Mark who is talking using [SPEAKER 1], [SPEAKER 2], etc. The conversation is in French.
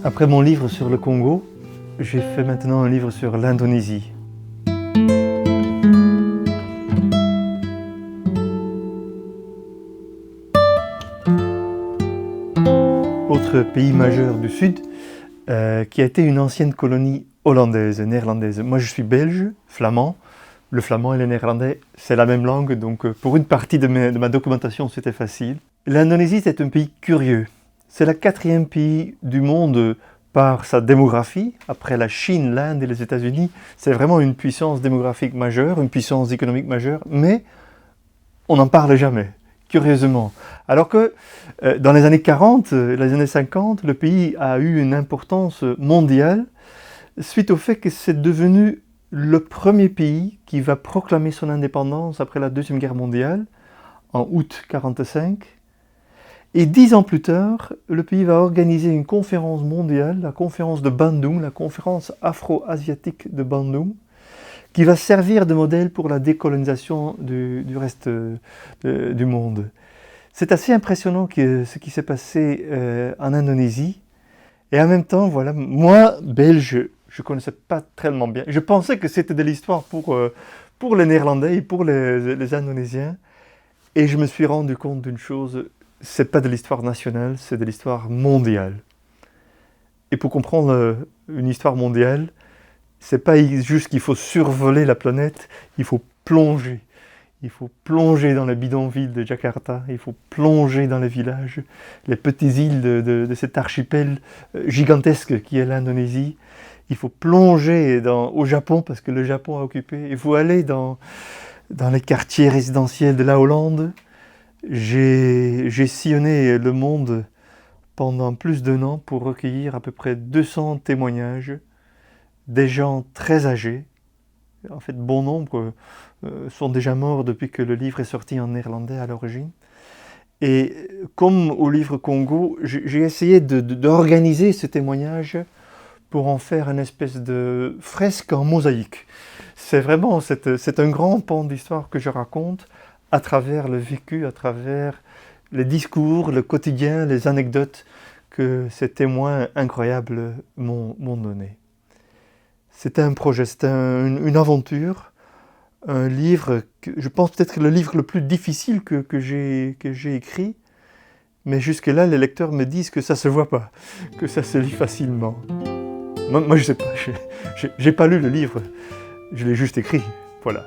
[SPEAKER 1] Après mon livre sur le Congo, j'ai fait maintenant un livre sur l'Indonésie. Autre pays majeur du Sud, qui a été une ancienne colonie hollandaise, néerlandaise. Moi je suis belge, flamand. Le flamand et le néerlandais, c'est la même langue, donc pour une partie de ma documentation, c'était facile. L'Indonésie, c'est un pays curieux. C'est le 4e pays du monde par sa démographie. Après la Chine, l'Inde et les États-Unis, c'est vraiment une puissance démographique majeure, une puissance économique majeure, mais on n'en parle jamais, curieusement. Alors que dans les années 40, les années 50, le pays a eu une importance mondiale suite au fait que c'est devenu le premier pays qui va proclamer son indépendance après la Deuxième Guerre mondiale, en août 1945. Et 10 ans plus tard, le pays va organiser une conférence mondiale, la conférence de Bandung, la conférence afro-asiatique de Bandung, qui va servir de modèle pour la décolonisation du reste du monde. C'est assez impressionnant ce qui s'est passé en Indonésie. Et en même temps, voilà, moi, belge, je ne connaissais pas tellement bien. Je pensais que c'était de l'histoire pour les Néerlandais et pour les Indonésiens. Et je me suis rendu compte d'une chose, c'est pas de l'histoire nationale, c'est de l'histoire mondiale. Et pour comprendre une histoire mondiale, c'est pas juste qu'il faut survoler la planète, il faut plonger. Il faut plonger dans les bidonvilles de Jakarta, il faut plonger dans les villages, les petites îles de cet archipel gigantesque qui est l'Indonésie. Il faut plonger au Japon, parce que le Japon a occupé. Il faut aller dans les quartiers résidentiels de la Hollande. J'ai sillonné le monde pendant plus d'1 an pour recueillir à peu près 200 témoignages, des gens très âgés. En fait, bon nombre sont déjà morts depuis que le livre est sorti en néerlandais à l'origine. Et comme au livre Congo, j'ai essayé d'organiser ce témoignage pour en faire une espèce de fresque en mosaïque. C'est un grand pan d'histoire que je raconte à travers le vécu, à travers les discours, le quotidien, les anecdotes que ces témoins incroyables m'ont donné. C'était un projet, c'était une aventure, un livre, je pense peut-être le livre le plus difficile que j'ai écrit, mais jusque-là, les lecteurs me disent que ça se voit pas, que ça se lit facilement. Moi je sais pas, j'ai pas lu le livre, je l'ai juste écrit, voilà.